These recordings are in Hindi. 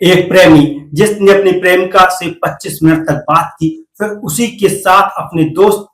एक प्रेमी जिसने अपनी प्रेमिका से 25 मिनट तक बात की, फिर उसी के साथ अपने दोस्त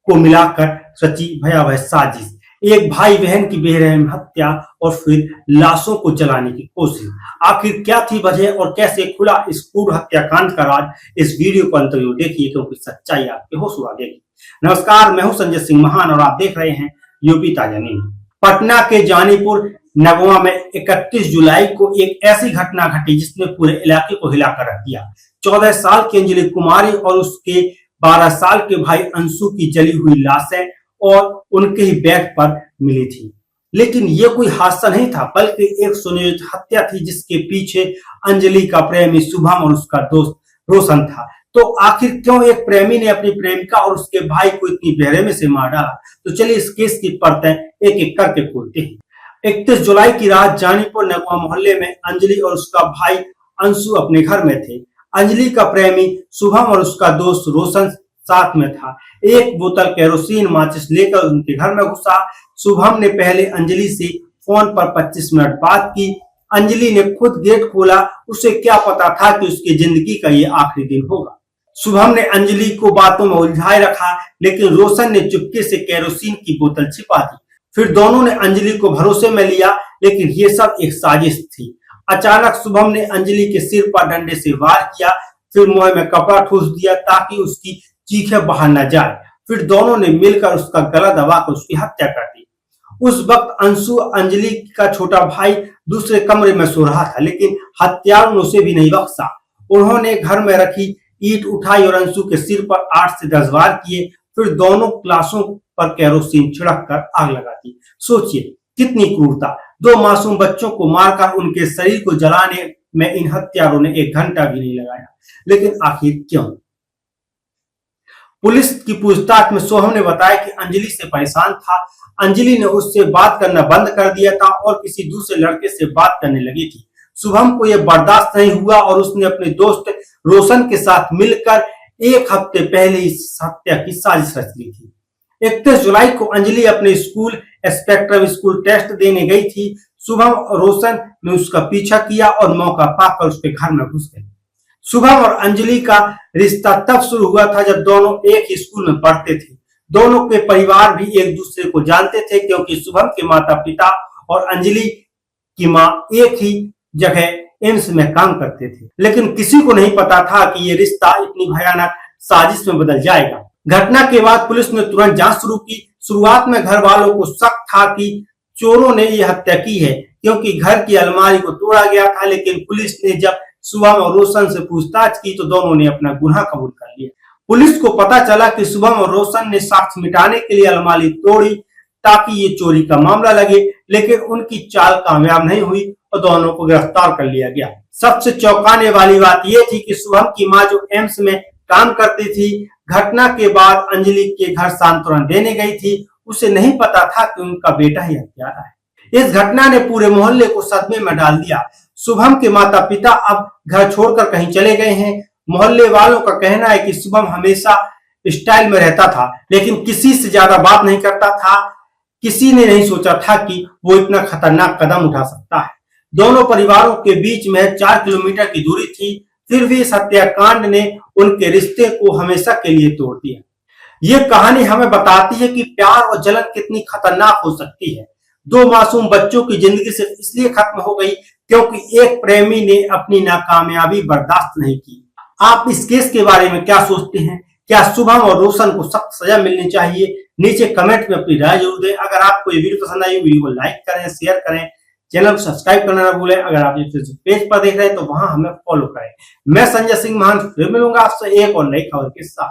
को मिलाकर रची भयावह साजिश। एक भाई बहन की बेरहम हत्या और फिर लाशों को जलाने की कोशिश। आखिर क्या थी वजह और कैसे खुला इस क्रूर हत्याकांड का राज? इस वीडियो को अंत तक देखिए क्योंकि सच्चाई आपके होश उड़ा देगी। नमस्कार, मैं हूं संजय सिंह महान और आप देख रहे हैं यूपी ताजा न्यूज। पटना के जानीपुर नगवा में 31 जुलाई को एक ऐसी घटना घटी जिसने पूरे इलाके को हिलाकर रख दिया। 14 साल की अंजलि कुमारी और उसके 12 साल के भाई अंशु की जली हुई लाशें और उनके ही बैग पर मिली थी। लेकिन यह कोई हादसा नहीं था, बल्कि एक सुनियोजित हत्या थी जिसके पीछे अंजलि का प्रेमी शुभम और उसका दोस्त रोशन था। तो आखिर क्यों एक प्रेमी ने अपनी प्रेमिका और उसके भाई को इतनी बेरहमी से मार डाला? तो चलिए इस केस की परतें एक एक करके खोलते हैं। 31 जुलाई की रात जानीपुर नगवा मोहल्ले में अंजलि और उसका भाई अंशु अपने घर में थे। अंजलि का प्रेमी शुभम और उसका दोस्त रोशन साथ में था। एक बोतल केरोसिन माचिस लेकर उनके घर में घुसा। शुभम ने पहले अंजलि से फोन पर 25 मिनट बात की। अंजलि ने खुद गेट खोला। उसे क्या पता था कि उसकी जिंदगी का ये आखिरी दिन होगा। शुभम ने अंजलि को बातों में उलझाए रखा, लेकिन रोशन ने चुपके से केरोसिन की बोतल छिपा दी। फिर दोनों ने अंजलि को भरोसे में लिया, लेकिन ये सब एक साजिश थी। अचानक शुभम ने अंजलि के सिर पर डंडे से वार किया, फिर मुंह में कपड़ा ठूस दिया ताकि उसकी चीखें बाहर न जाए। फिर दोनों ने मिलकर उसका गला दबाकर उसकी हत्या कर दी। उस वक्त अंशु, अंजलि का छोटा भाई, दूसरे कमरे में सो रहा था, लेकिन हत्यारों ने उसे भी नहीं बख्शा। उन्होंने घर में रखी ईंट उठाई और अंशु के सिर पर 8 से 10 वार किए। फिर दोनों लाशों पर केरोसिन छिड़क कर आग लगा दी। सोचिए कितनी क्रूरता! 2 मासूम बच्चों को मारकर उनके शरीर को जलाने में इन हत्यारों ने 1 घंटा भी नहीं लगाया। लेकिन आखिर क्यों? पुलिस की पूछताछ में सोहम ने बताया कि अंजलि से परेशान था। अंजलि ने उससे बात करना बंद कर दिया था और किसी दूसरे लड़के से बात करने लगी थी। शुभम को यह बर्दाश्त नहीं हुआ और उसने अपने दोस्त रोशन के साथ मिलकर 1 हफ्ते पहले इस हत्या की साजिश रच ली थी। 31 जुलाई को अंजलि अपने स्कूल स्पेक्ट्रम स्कूल टेस्ट देने गई थी। शुभम और रोशन ने उसका पीछा किया और मौका पाकर उसके घर में घुस गए। शुभम और अंजलि का रिश्ता तब शुरू हुआ था जब दोनों एक ही स्कूल में पढ़ते थे। दोनों के परिवार भी एक दूसरे को जानते थे, क्योंकि शुभम के माता पिता और अंजलि की माँ एक ही जगह एम्स में काम करते थे। लेकिन किसी को नहीं पता था कि यह रिश्ता इतनी भयानक साजिश में बदल जाएगा। घटना के बाद पुलिस ने तुरंत जांच शुरू की। शुरुआत में घर वालों को शक था कि चोरों ने यह हत्या की है, क्योंकि घर की अलमारी को तोड़ा गया था। लेकिन पुलिस ने जब शुभम और रोशन से पूछताछ की तो दोनों ने अपना गुनाह कबूल कर लिया। पुलिस को पता चला कि शुभम और रोशन ने साक्ष्य मिटाने के लिए अलमारी तोड़ी ताकि ये चोरी का मामला लगे, लेकिन उनकी चाल कामयाब नहीं हुई और दोनों को गिरफ्तार कर लिया गया। सबसे चौंकाने वाली बात यह थी कि शुभम की मां, जो एम्स में काम करती थी, घटना के बाद अंजलि के घर सांत्वना देने गई थी। उसे नहीं पता था कि उनका बेटा ही हत्यारा है। इस घटना ने पूरे मोहल्ले को सदमे में डाल दिया। शुभम के माता पिता अब घर छोड़कर कहीं चले गए हैं। मोहल्ले वालों का कहना है कि शुभम हमेशा स्टाइल में रहता था, लेकिन किसी से ज्यादा बात नहीं करता था। किसी ने नहीं सोचा था कि वो इतना खतरनाक कदम उठा सकता है। दोनों परिवारों के बीच में 4 किलोमीटर की दूरी थी, फिर भी इस हत्याकांड ने उनके रिश्ते को हमेशा के लिए तोड़ दिया। ये कहानी हमें बताती है कि प्यार और जलन कितनी खतरनाक हो सकती है। 2 मासूम बच्चों की जिंदगी सिर्फ इसलिए खत्म हो गई क्योंकि एक प्रेमी ने अपनी नाकामयाबी बर्दाश्त नहीं की। आप इस केस के बारे में क्या सोचते हैं? क्या शुभम और रोशन को सख्त सजा मिलनी चाहिए? नीचे कमेंट में अपनी राय जरूर दें। अगर आपको ये वीडियो पसंद आई, वीडियो को लाइक करें, शेयर करें, चैनल को सब्सक्राइब करना ना भूलें। अगर आप फेसबुक पेज पर देख रहे हैं तो वहां हमें फॉलो करें। मैं संजय सिंह महान फिर मिलूंगा आपसे एक और नई खबर के साथ।